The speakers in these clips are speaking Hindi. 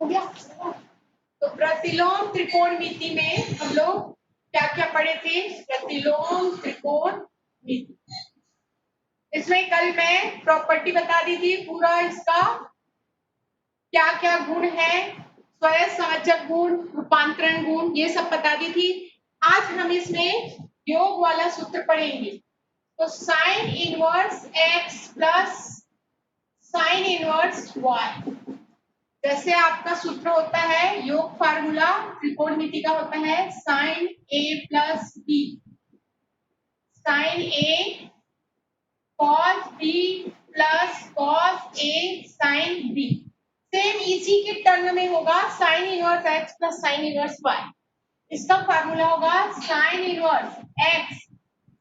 हो गया। तो प्रतिलोम त्रिकोणमिति में हम लोग क्या क्या पढ़े थे? प्रतिलोम त्रिकोणमिति। इसमें कल मैं प्रॉपर्टी बता दी थी, पूरा इसका क्या क्या गुण है, स्वयं संयोजक गुण, रूपांतरण गुण, ये सब बता दी थी। आज हम इसमें योग वाला सूत्र पढ़ेंगे। तो sine inverse x plus sine inverse y, जैसे आपका सूत्र होता है योग फार्मूला त्रिकोणमिति का होता है sine A plus B, sine A cos B plus cos A sine B. Same इसी के टर्म में होगा sine inverse x plus sine inverse Y. इसका फार्मूला होगा sine inverse X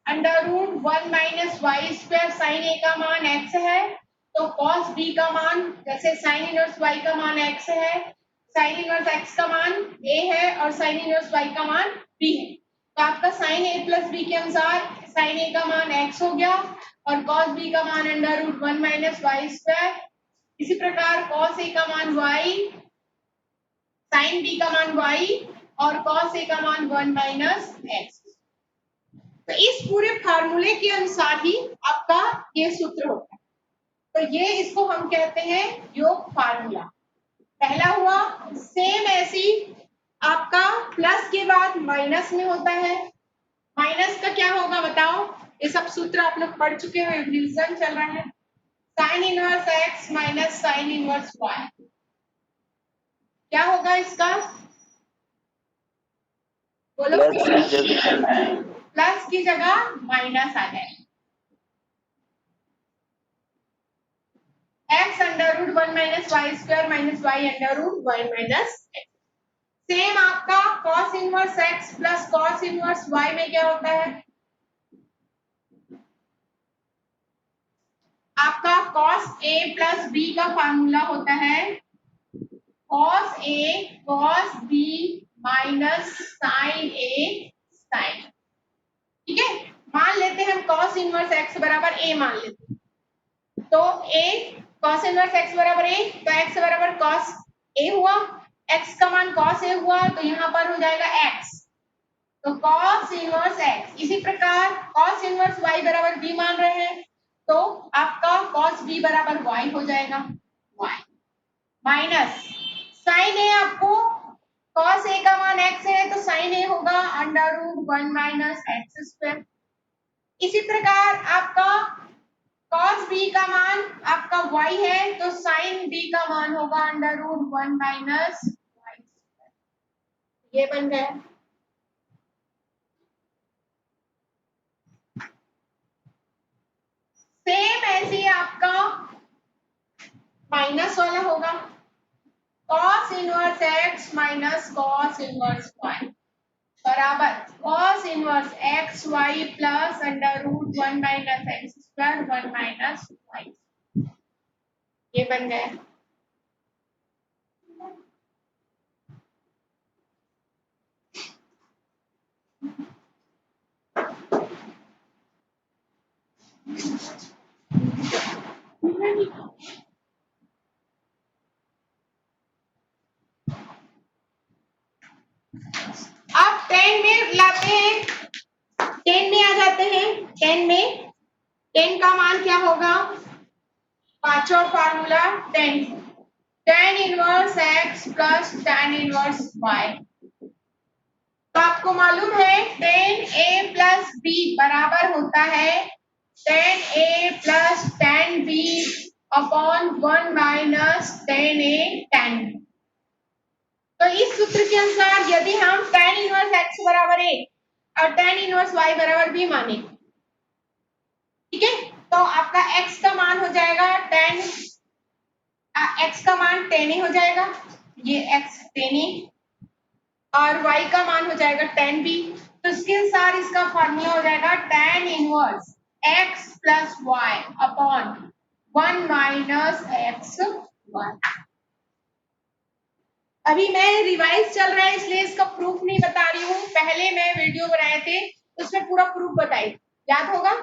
under root 1 minus Y square. Sine A का मान एक्स है तो कॉस बी का मान, जैसे साइन इनवर्स वाई का मान एक्स है, साइन इनवर्स एक्स का मान ए है और साइन इनवर्स वाई का मान बी है। तो आपका साइन ए प्लस बी के अनुसार साइन ए का मान एक्स हो गया और कॉस बी का मान under root 1 minus Y square. इसी प्रकार कॉस ए का मान वाई, साइन बी का मान वाई और कॉस ए का मान 1 माइनस एक्स। तो इस पूरे फार्मूले के अनुसार ही आपका ये सूत्र होता है। तो ये इसको हम कहते हैं योग फार्मूला। पहला हुआ। सेम ऐसी आपका प्लस के बाद माइनस में होता है। माइनस का क्या होगा बताओ? ये सब सूत्र आप लोग पढ़ चुके हो, रिवीजन चल रहा है। Sine inverse x minus sine inverse y, क्या होगा इसका? बोलो। प्लस की जगह माइनस आ जाए। X under root 1 minus Y square minus y under root 1 minus x. Same आपका cos inverse x plus cos inverse y में क्या होता है? आपका cos a प्लस b का फार्मूला होता है cos a cos b minus sin a sin। ठीक है, मान लेते हैं हम cos इनवर्स x बराबर a मान लेते हैं। तो a cos इनवर्स x बराबर a, तो x बराबर cos a हुआ, x का मान cos a हुआ तो यहाँ पर हो जाएगा x, तो cos इनवर्स x। इसी प्रकार cos इनवर्स y बराबर b मान रहे हैं तो आपका cos b बराबर y हो जाएगा y माइनस sin a। आपको cos a का मान x है तो sin a होगा under root 1 minus x square. इसी प्रकार आपका cos b का मान आपका y है तो sin b का मान होगा under root 1 minus y square. ये बन गया। सेम ऐसे आपका माइनस वाला होगा cos inverse x minus cos inverse y बराबर cos inverse x y plus under root 1 minus x square 1 minus y. ये बन गया। आप 10 में लाते हैं, 10 में आ जाते हैं। 10 में 10 का मान क्या होगा? पांचों formula 10 tan inverse x plus tan inverse y। तो आपको मालूम है tan a प्लस b बराबर होता है tan a plus tan b upon 1 minus tan a tan b। तो इस सूत्र के अनुसार यदि हम tan इनवर्स x बराबर a और tan इनवर्स y बराबर b माने, ठीक है, तो आपका x का मान हो जाएगा tan, x का मान tan a हो जाएगा, ये x tan a और y का मान हो जाएगा tan b। तो इसके अनुसार इसका फार्मूला हो जाएगा tan inverse x plus y upon 1 minus x y. अभी मैं रिवाइज चल रहा है इसलिए इसका प्रूफ नहीं बता रही हूँ। पहले मैं वीडियो बनाए थे उसमें पूरा प्रूफ बताई, याद होगा?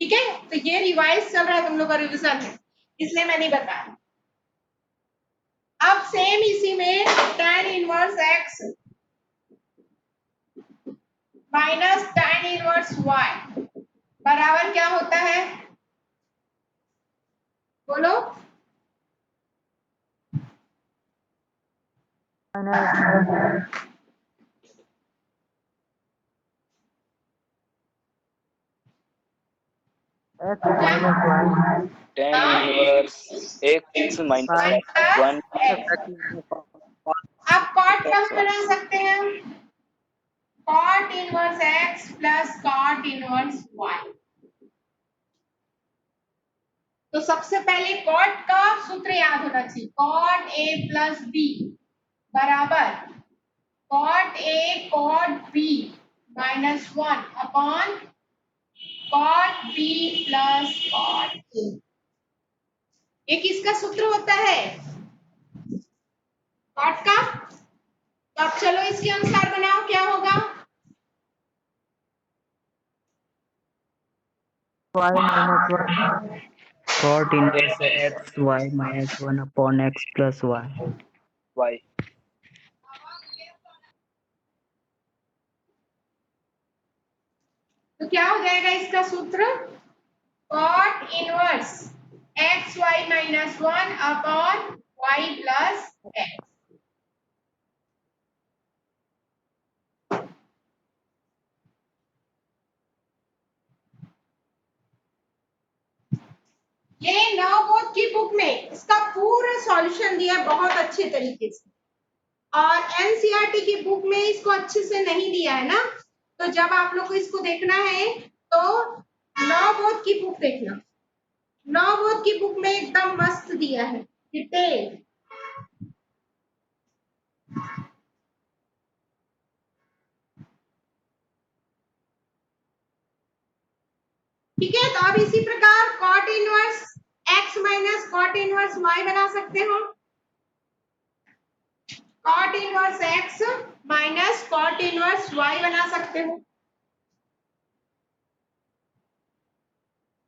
ठीक है, तो ये रिवाइज चल रहा है, तुम लोग का रिविजन है इसलिए मैं नहीं बता रही। अब same inverse x minus tan inverse y बराबर क्या होता है? बोलो। tan inverse x minus 1 आप कॉट कम बना सकते हैं, cot inverse x plus cot inverse y. तो सबसे पहले कॉट का सूत्र याद होना चाहिए, कॉट ए प्लस बी बराबर cot A cot B minus 1 upon cot B plus cot A. ये किसका सूत्र होता है? कॉट का। तो अब चलो इसके अनुसार बनाओ, क्या होगा? y minus 1 cot inverse x y minus 1 upon x plus y. y तो क्या हो जाएगा इसका सूत्र? Cot inverse x y minus 1 upon y plus x. ये नवबोध की बुक में इसका पूरा सॉल्यूशन दिया बहुत अच्छे तरीके से, और एनसीईआरटी की बुक में इसको अच्छे से नहीं दिया है ना। तो जब आप लोग को इसको देखना है तो नवबोध की बुक देखना, नवबोध की बुक में एकदम मस्त दिया है डिटेल। ठीक है, तो अब इसी प्रकार cot inverse x minus cot inverse y बना सकते हो, cot inverse x minus cot inverse y बना सकते हो।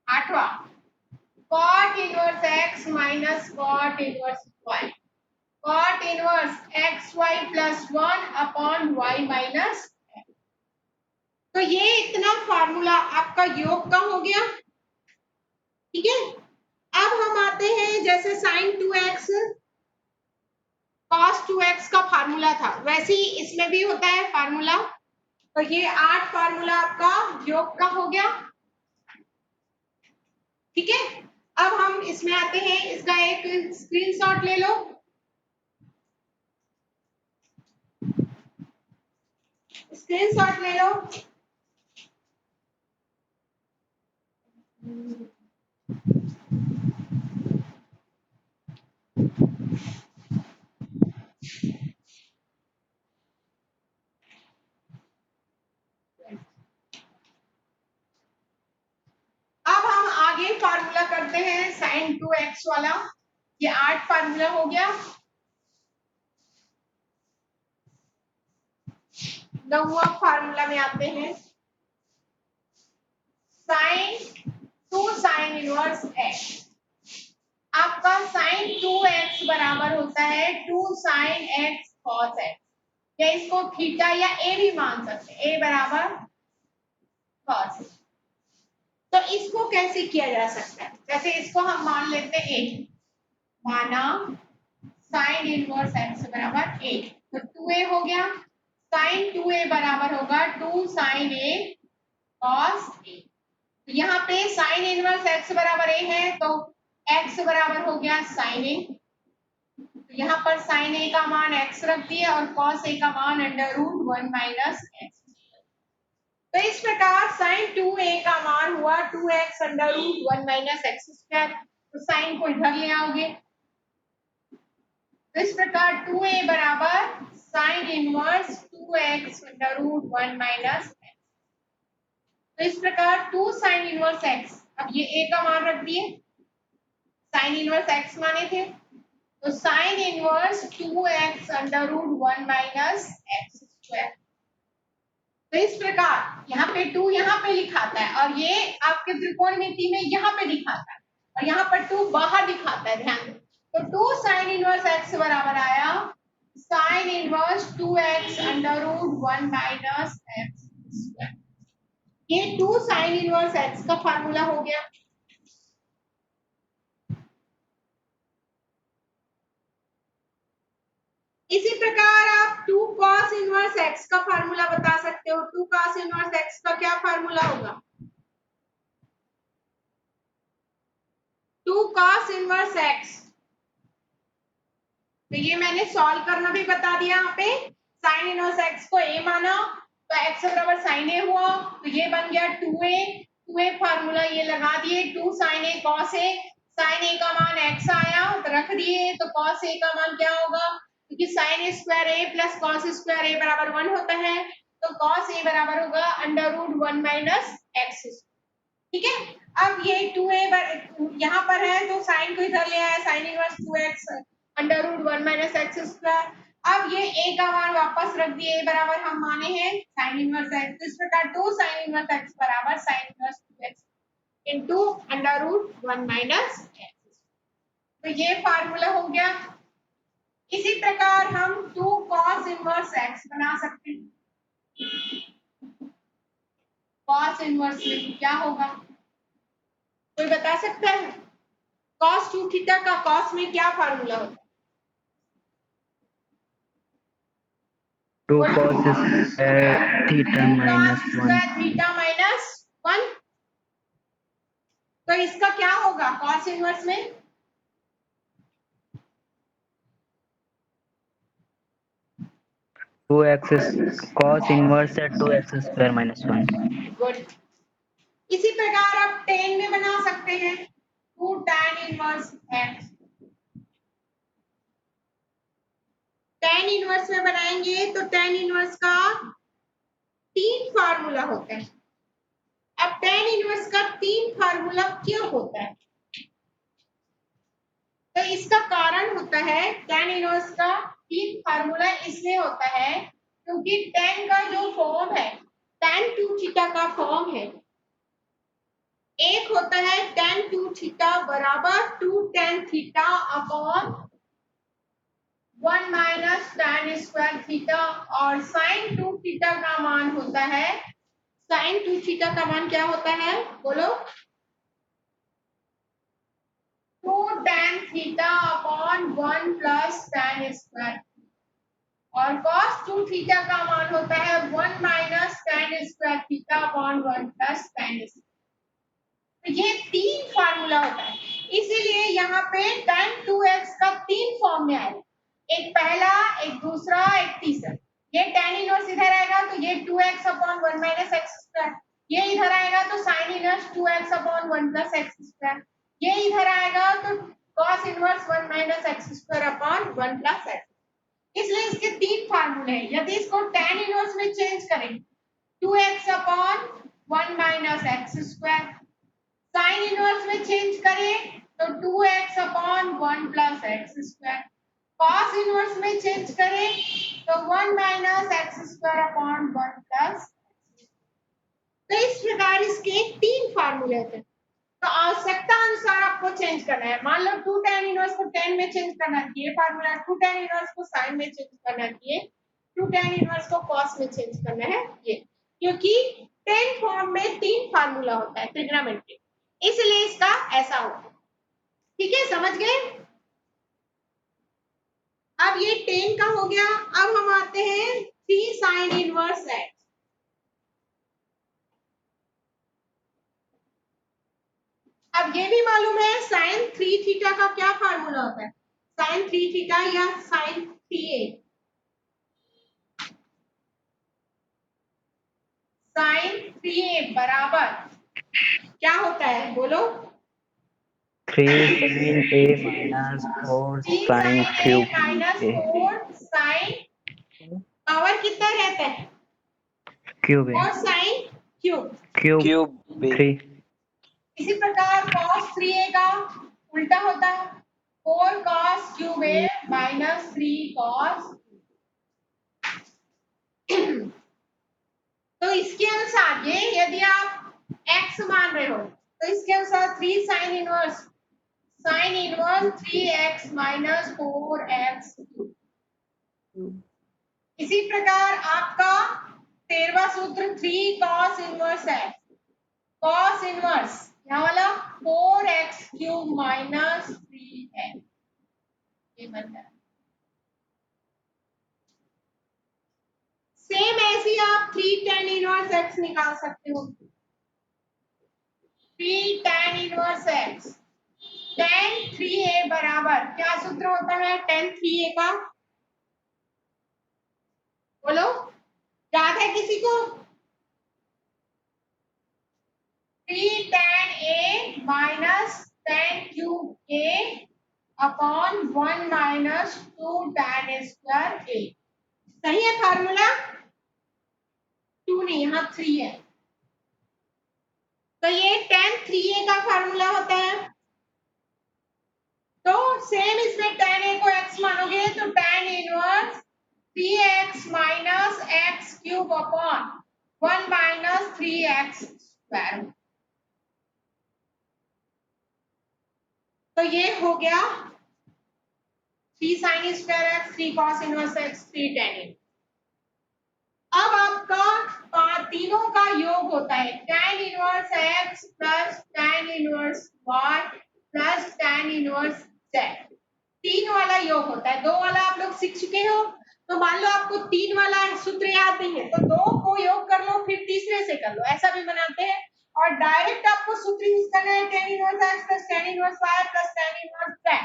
आठवां, cot inverse x minus cot inverse y, cot inverse x y plus 1 upon y minus. तो ये इतना फार्मूला आपका योग का हो गया। ठीक है, अब हम आते हैं जैसे sin 2x cos 2x का फार्मूला था, वैसे ही इसमें भी होता है फार्मूला। तो ये 8 फार्मूला आपका योग का हो गया। ठीक है, अब हम इसमें आते हैं, इसका एक स्क्रीनशॉट ले लो। स्क्रीनशॉट ले लो। अब हम आगे फार्मूला करते हैं sin 2x वाला। ये 8 फार्मूला हो गया। 9वां फार्मूला में आते हैं, sin 2 sin इनवर्स x। आपका sin 2x बराबर होता है 2 sin x cos x, या इसको थीटा या a भी मान सकते हैं, a बराबर cos। तो इसको कैसे किया जा सकता है? जैसे इसको हम मान लेते हैं a, माना sin इनवर्स x बराबर a, तो 2a हो गया। sin 2a बराबर होगा 2 sin a cos a। यहाँ पे sin इनवर्स x बराबर a है, तो x बराबर हो गया sin a। तो यहाँ पर sin a का मान x रख दिया और cos a का मान √1 माइनस x। तो इस प्रकार sin 2a का मान हुआ 2x √1 माइनस x स्क्वायर। तो sin को इधर ले आओगे, तो इस प्रकार 2a बराबर sin inverse 2x √1 minus x। तो इस प्रकार 2 sin इनवर्स x, अब ये a का मान रख दिए, sin इनवर्स x माने थे, तो sin inverse 2x √1 minus x square. तो इस प्रकार यहाँ पे 2 यहाँ पे लिखाता है, और ये आपके त्रिकोणमिति में यहाँ पे दिखाता है, और यहाँ पर 2 बाहर दिखाता है, ध्यान दो। तो 2 sin इनवर्स x बराबर आया sin inverse 2x under root 1 minus x square. ये 2 साइन इनवर्स x का फार्मूला हो गया। इसी प्रकार आप 2 cos इनवर्स x का फार्मूला बता सकते हो। 2 cos इनवर्स x का क्या फार्मूला होगा? 2 cos इनवर्स x, तो ये मैंने सॉल्व करना भी बता दिया। यहाँ पे साइन इनवर्स x को a माना तो x बराबर साइन a हुआ, तो ये बन गया 2a फार्मूला ये लगा दिए। 2 sin a cos a, sin a का मान x आया तो रख दिए, तो cos a का मान क्या होगा? क्योंकि sin a square a plus cos square a बराबर 1 होता है, तो cos a बराबर होगा अंडर रूट 1 माइनस एक्स। ठीक है, अब ये 2a यहाँ पर है तो साइन को इधर ले आया, sine inverse 2x under root 1 minus x square. अब ये a का मान वापस रख दिए, a बराबर हम माने हैं साइन इनवर्स x, तो इस प्रकार 2 साइन इनवर्स x बराबर साइन inverse 2x into under root 1 minus x. तो ये फार्मूला हो गया। इसी प्रकार हम 2 cos इनवर्स x बना सकते हैं। cos इनवर्स में क्या होगा, कोई बता सकता है? cos 2 थीटा का cos में क्या फार्मूला होता है? 2 cos square theta minus 1. Theta minus 1, तो इसका क्या होगा cos इनवर्स में? टू एक्स cos inverse है 2x square minus 1. गुड। इसी प्रकार आप tan में बना सकते हैं 2 tan inverse x। tan inverse में बनाएंगे तो tan इनवर्स का 3 फार्मूला होता है। अब tan इनवर्स का 3 फार्मूला क्यों होता है? तो इसका कारण होता है tan इनवर्स का 3 फार्मूला इसलिए होता है क्योंकि tan का जो फॉर्म है tan 2 थीटा का फॉर्म है, एक होता है tan 2 थीटा बराबर 2 tan theta upon 1 minus tan square theta, और sin 2 थीटा का मान होता है, sin 2 थीटा का मान क्या होता है बोलो? 2 tan theta upon 1 plus tan square, और cos 2 थीटा का मान होता है 1 minus tan square theta upon 1 plus tan square. तो ये 3 फार्मूला होता है, इसीलिए यहाँ पे tan 2x का 3 फॉर्म में आएगा, एक पहला, एक दूसरा, एक तीसरा। ये tan इनवर्स इधर आएगा तो ये 2x upon 1 minus x square, ये इधर आएगा तो sin inverse 2x upon 1 plus x square, ये इधर आएगा तो cos inverse 1 minus x square upon 1 plus x. इसलिए इसके 3 फार्मूले हैं। यदि इसको tan इनवर्स में चेंज करें 2x upon 1 minus x square, sine inverse में चेंज करें तो 2x upon 1 plus x square, cos inverse में चेंज करें तो 1 minus x square upon 1 plus. तो इस प्रकार इसके 3 फार्मूले थे, तो आवश्यकता अनुसार आपको चेंज करना है। मान लो 2 tan इनवर्स को tan में चेंज करना चाहिए फार्मूला, 2 tan इनवर्स को sin में चेंज करना चाहिए, 2 tan इनवर्स को cos में चेंज करना है ये, क्योंकि tan फॉर्म में 3 फार्मूला होता है ट्रिग्नोमेट्री, इसलिए इसका ऐसा होता है। ठीक है, समझ गए? अब ये tan का हो गया। अब हम आते हैं 3 sin इनवर्स x। अब ये भी मालूम है sin 3 थीटा का क्या फार्मूला होता है, sin 3 थीटा या sin 3a, sin 3a बराबर क्या होता है बोलो? 3 sin a minus 4 3 sin sin a cube minus a 4 sin, power कितना रहता है? cube a 4 sin cube. cube cube B 3 इसी प्रकार cos 3a का उल्टा होता है 4 cos cube a minus 3 cos। तो इसके अनुसार ये यदि आप x मान रहे हो तो इसके अनुसार 3 sin inverse 3x minus 4x, इसी प्रकार आपका 13वां सूत्र 3 cos इनवर्स है। cos इनवर्स यहाँ वाला 4x³ माइनस 3 है, ये बन गया। सेम ऐसे ही आप 3 tan इनवर्स x निकाल सकते हो। 3 tan inverse x tan 3a बराबर क्या सूत्र होता है tan 3a का, बोलो, याद है किसी को? 3 tan a minus tan cube a upon 1 minus 2 tan square a। सही है फार्मूला? 2 नहीं, यहाँ 3 है, तो ये tan 3a का फार्मूला होता है। तो सेम इसमें tan a को x मानोगे तो tan inverse 3x minus x cube upon 1 minus 3x square. तो ये हो गया 3 sin square x, 3 cos inverse x, 3 tan inverse. अब आपका तीनों का योग होता है tan inverse x plus tan inverse y plus tan inverse z। 3 वाला योग होता है, 2 वाला आप लोग सीख चुके हो। तो मान लो आपको 3 वाला सूत्र याद नहीं है तो 2 को योग कर लो, फिर तीसरे से कर लो, ऐसा भी बनाते हैं। और डायरेक्ट आपको सूत्र यूज करना है tan inverse x plus tan inverse y plus tan inverse z,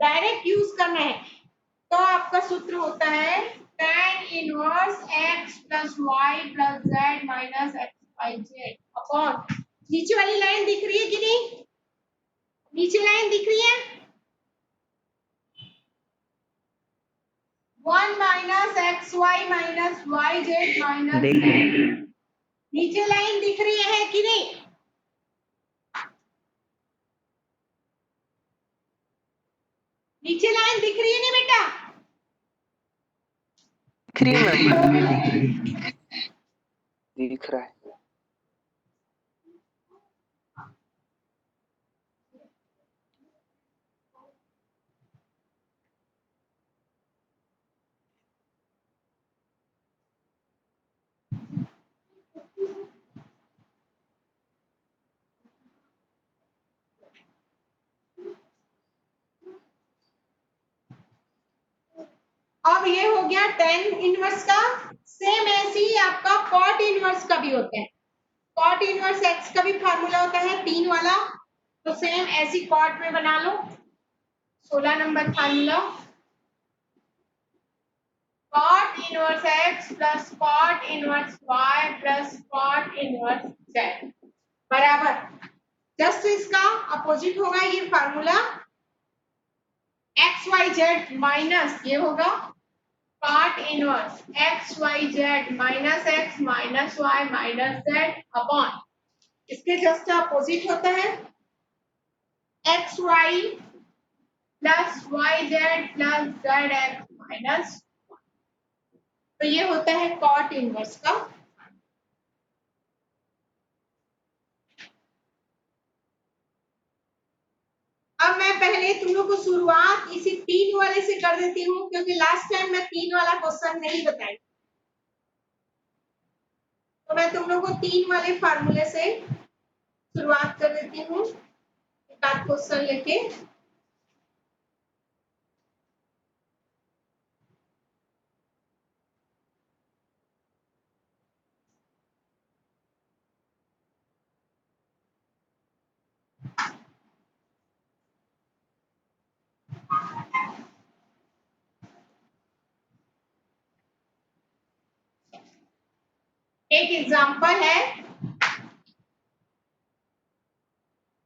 direct use करना है। तो आपका सूत्र होता है tan inverse x plus y plus z minus xyz upon, नीचे वाली लाइन दिख रही है कि नहीं? नीचे लाइन दिख रही है, 1 minus xy minus yz minus, नीचे लाइन दिख रही है कि नहीं? नीचे लाइन दिख रही है नहीं बेटा? दिख रहा है। अब ये हो गया tan इनवर्स का। सेम ऐसे ही आपका cot इनवर्स का भी होता है। cot इनवर्स x का भी फार्मूला होता है 3 वाला, तो सेम ऐसी cot में बना लो। 16 number formula, cot inverse x plus cot inverse y plus cot inverse z बराबर, जस्ट इसका अपोजिट होगा ये formula, x y z minus ये होगा cot inverse x y z minus x minus y minus z upon, इसके जस्ट अपोजिट होता है x y plus y z plus z x minus, तो ये होता है cot इनवर्स का। अब मैं पहले तुम लोग को शुरुआत इसी 3 वाले से कर देती हूँ, क्योंकि लास्ट टाइम मैं 3 वाला क्वेश्चन नहीं बताई, तो मैं तुम लोग को 3 वाले फार्मूले से शुरुआत कर देती हूँ, एक आध क्वेश्चन लेके। एक एग्जांपल है,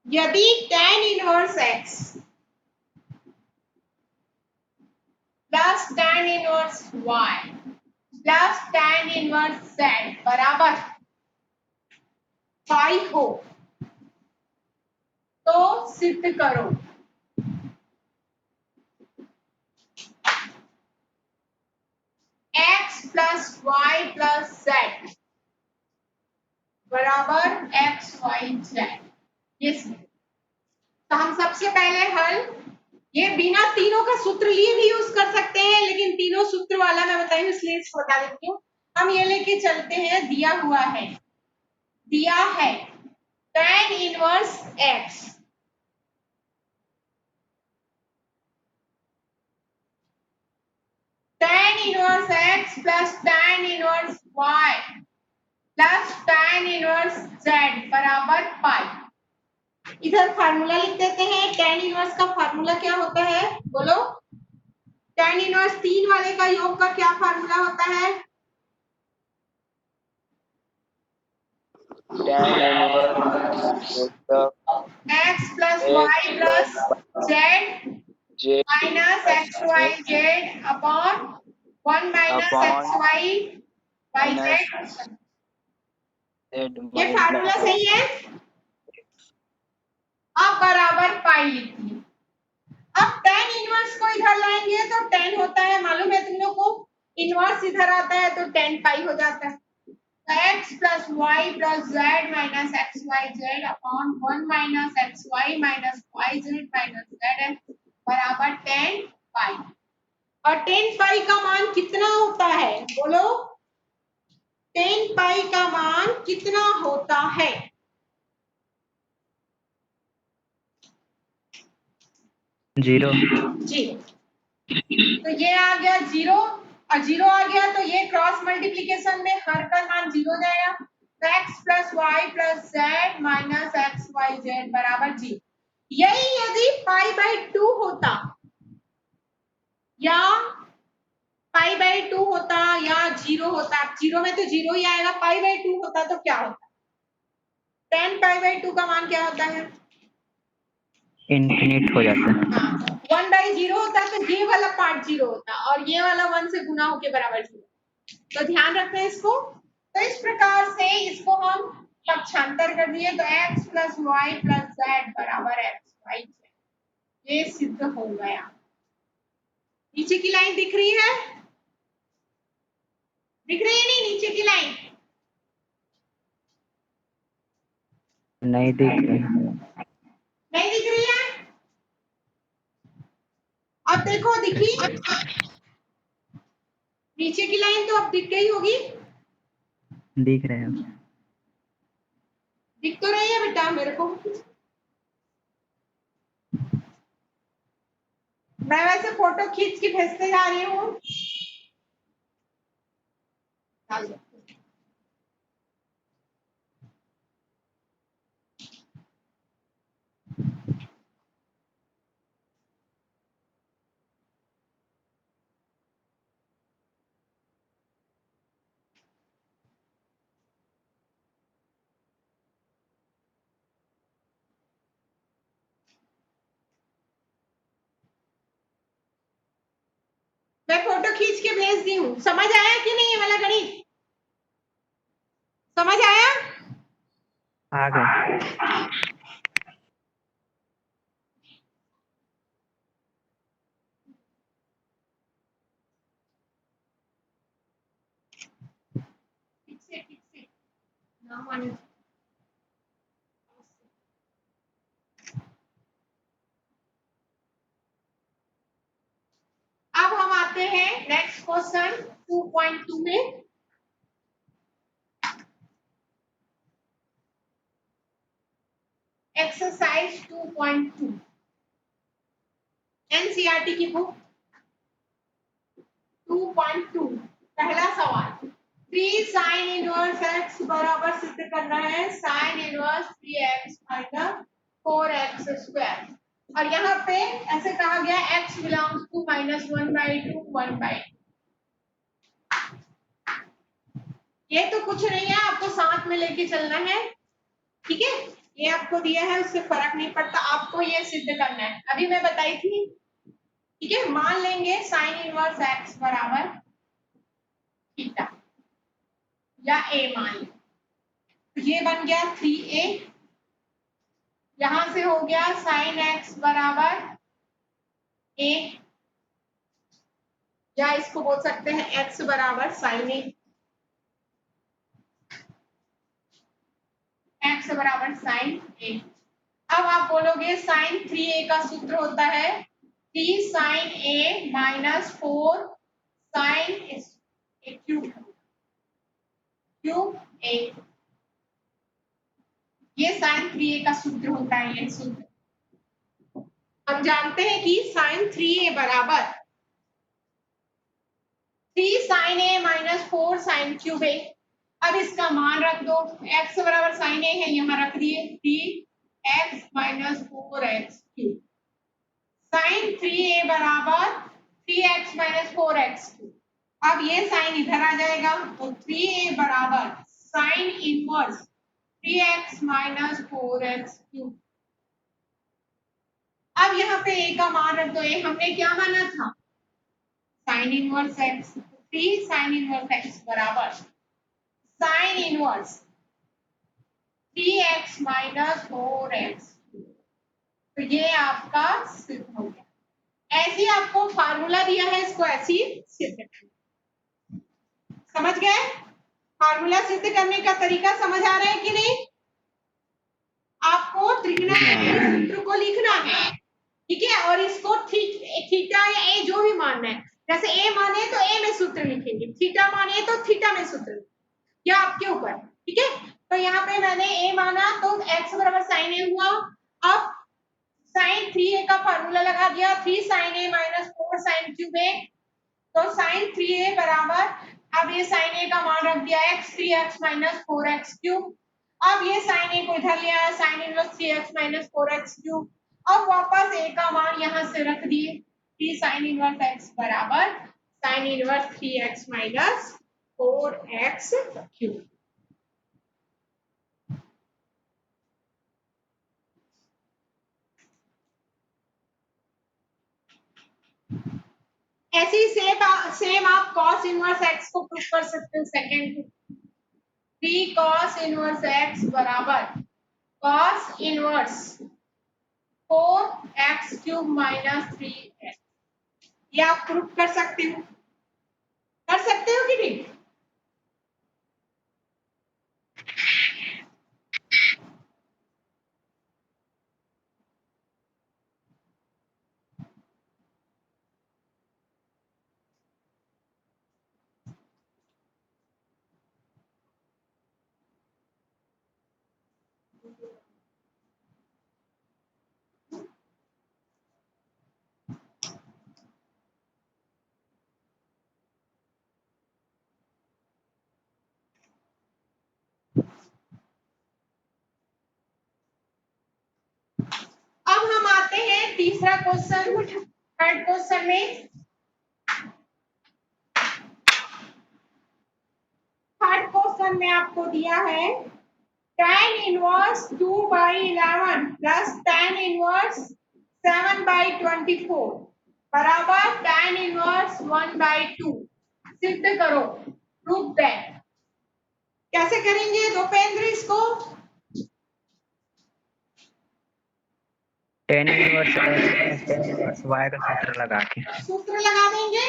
यदि tan inverse x plus tan inverse y plus tan inverse z बराबर 5 हो तो सिद्ध करो। x plus y plus z बराबर एक्स वाई जेड। ये तो हम सबसे पहले हल, ये बिना तीनों का सूत्र लिए भी यूज कर सकते हैं, लेकिन तीनों सूत्र वाला मैं बताई हूँ इसलिए इसको बता देती हूँ। हम ये लेके चलते हैं, दिया हुआ है, दिया है tan inverse x, tan inverse x plus tan inverse y plus tan inverse z बराबर पाई। इधर फार्मूला लिख देते हैं। tan इनवर्स का फार्मूला क्या होता है बोलो? tan इनवर्स 3 वाले का योग का क्या फार्मूला होता है? tan inverse होता x plus x y plus plus z j minus x y x z upon 1 minus x upon y y minus जेड। z ये फार्मूला minus सही है। अब बराबर पाई लिखिए। अब tan इनवर्स को इधर लाएंगे तो tan होता है, मालूम है तुम लोग को, इनवर्स इधर आता है तो tan पाई हो जाता है। x plus y plus z minus x y z upon 1 minus x y minus y z minus z बराबर tan पाई। और tan पाई का मान कितना होता है बोलो? tan पाई का मान कितना होता है? जीरो। जीरो। तो ये आ गया जीरो, और जीरो आ गया तो ये क्रॉस मल्टीप्लीकेशन में हर का मान जीरो जाएगा। तो x plus y plus z minus x y z बराबर जीरो। यही यदि पाई बाई 2 होता या पाई बाई 2 होता या जीरो होता, जीरो में तो जीरो ही आएगा, पाई बाई 2 होता तो क्या होता? tan पाई बाई 2 का मान क्या होता है? इनफिनिट हो जाता है। हाँ, 1 बाई जीरो होता तो ये वाला पार्ट जीरो होता और ये वाला 1 से गुना होके बराबर जीरो। तो ध्यान रखना है इसको। तो इस प्रकार से इसको हम पक्षांतर कर दिए तो x plus y plus z बराबर एक्स वाई जेड, ये सिद्ध हो गया। नीचे की लाइन दिख रही है? दिख रही है नहीं नीचे की लाइन? नहीं दिख रही। नहीं दिख रही है? अब देखो दिखी? नीचे की लाइन तो अब दिख गई होगी। दिख रहे हैं। दिख तो रही है बेटा मेरे को। मैं वैसे फोटो खींच के भेजते जा रही हूँ। मैं फोटो खींच के भेज दी हूँ। समझ आया कि नहीं ये वाला गणित? समझ आया? आ गए। ठीक से ना माने। अब हम आते हैं नेक्स्ट क्वेश्चन 2.2 में। एक्सरसाइज 2.2 एनसीईआरटी की बुक 2.2 पहला सवाल। 3 साइन इनवर्स x बराबर सिद्ध करना है sine inverse 3x minus 4x square. और यहाँ पे ऐसे कहा गया x बिलोंग्स टू -1/2 1/2। ये तो कुछ नहीं है, आपको साथ में लेके चलना है, ठीक है? ये आपको दिया है उससे फर्क नहीं पड़ता, आपको ये सिद्ध करना है। अभी मैं बताई थी, ठीक है? मान लेंगे साइन इनवर्स x बराबर थीटा या a मान लें। तो ये बन गया 3a, यहां से हो गया साइन x बराबर a, या इसको बोल सकते हैं x बराबर साइन a, x बराबर साइन a। अब आप बोलोगे साइन 3a का सूत्र होता है 3 sine a minus 4 sine A cube, cube A, ये साइन 3a का सूत्र होता है। ये सूत्र हम जानते हैं कि साइन 3a बराबर 3 साइन ए माइनस 4 साइन क्यूब ए। अब इसका मान रख दो, x बराबर साइन ए है, यहाँ रख दिए 3x minus 4x cube, sign 3a बराबर 3x माइनस 4x क्यूब। अब ये साइन इधर आ जाएगा, तो 3a बराबर साइन inverse 3x minus 4x cube. अब यहाँ पे a का मान रख दो, a हमने क्या माना था, sign inverse x, 3 sign inverse x बराबर साइन इनवर्स 3x माइनस 4x, तो ये आपका सिद्ध हो गया। ऐसे आपको फार्मूला दिया है, इसको ऐसी सिद्ध करना। समझ गए? फार्मूला सिद्ध करने का तरीका समझ आ रहा है कि नहीं? आपको त्रिकोणमितीय सूत्र को लिखना है, ठीक है, और इसको थीटा या ए जो भी मानना है, जैसे ए माने तो ए में सूत्र लिखेंगे, थीटा माने तो थीटा में सूत्र, या आपके ऊपर, ठीक है। तो यहाँ पे मैंने ए माना तो x बराबर साइन ए हुआ। अब साइन 3a का फार्मूला लगा दिया, 3 साइन ए माइनस 4 साइन क्यूब ए, तो साइन 3a बराबर, अब ये साइन ए का मान रख दिया x 3x minus 4x cube. अब ये साइन ए को इधर ले आया, sine inverse 3x minus 4x cube. अब वापस a का मान यहाँ से रख दिए, 3 साइन इनवर्स x बराबर साइन inverse 3x minus 4x cube. ऐसे ही सेम आप cos इनवर्स x को प्रूव कर सकते हो। सेकंड 3 cos इनवर्स x बराबर cos inverse 4x cube minus 3x, ये आप प्रूव कर सकते हो, कर सकते हो कि नहीं? अब हम आते हैं तीसरा क्वेश्चन, थर्ड क्वेश्चन में। थर्ड क्वेश्चन में आपको दिया है tan inverse 2/11 plus tan inverse 7/24 बराबर tan इनवर्स 1/2, सिद्ध करो, प्रूव दैट। कैसे करेंगे दोपेंद्र इसको? tan inverse x plus tan inverse y का सूत्र लगा के, सूत्र लगा देंगे,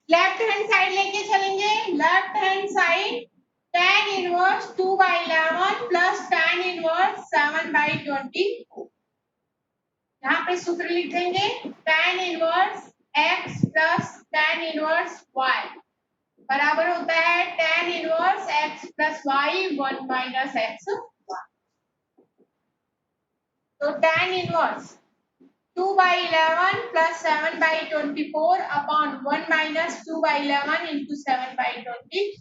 लेफ्ट हैंड साइड लेके चलेंगे, left hand side tan inverse 2/11 plus tan inverse 7/24, यहाँ पे सूत्र लिख देंगे tan inverse x plus tan inverse y बराबर होता है tan inverse x plus y 1 minus x। तो tan inverse 2/11 plus 7/24 upon 1 minus 2/11 into 7/24।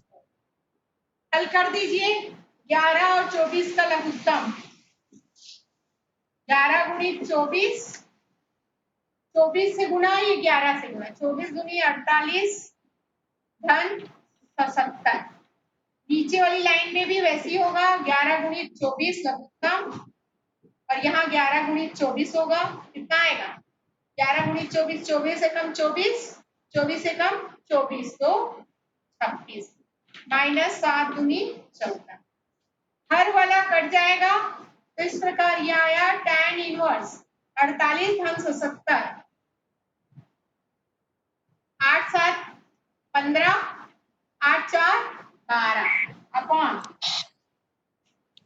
हल कर दीजिए, 11 और 24 का लघुत्तम, 11 गुणित 24, 24 से गुणा, ये 11 से गुणा, 24 गुनी 48 धन 77। नीचे वाली लाइन में भी वैसे ही होगा, 11 गुणित 24 लघुत्तम, और यहाँ 11 गुणित 24 होगा, कितना आएगा 11 गुणित 24, 24 से कम 24, 24 से कम 24, तो 26 माइनस 7 दूनी 14, हर वाला कट जाएगा। तो इस प्रकार यह आया tan इनवर्स 48 धन 77, 8 7 15, 8 4 12 अपॉन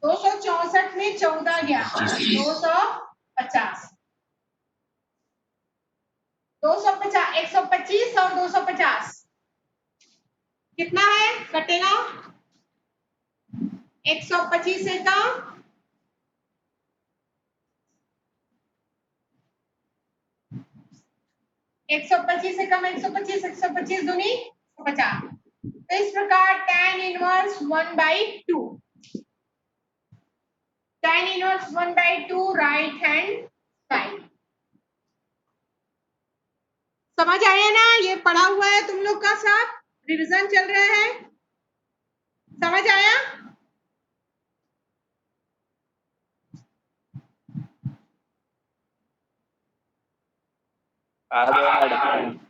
264 में 14 गया 250, 250, 125 और 250, कितना है कटेगा 125 से का 125 से कम 125 125 दूनी 50। तो इस प्रकार tan inverse 1/2 tan inverse 1/2 right hand side. समझ आया ना, ये पढ़ा हुआ है तुम लोग का, सब रिवीजन चल रहा है, समझ आया। आ गया मैडम।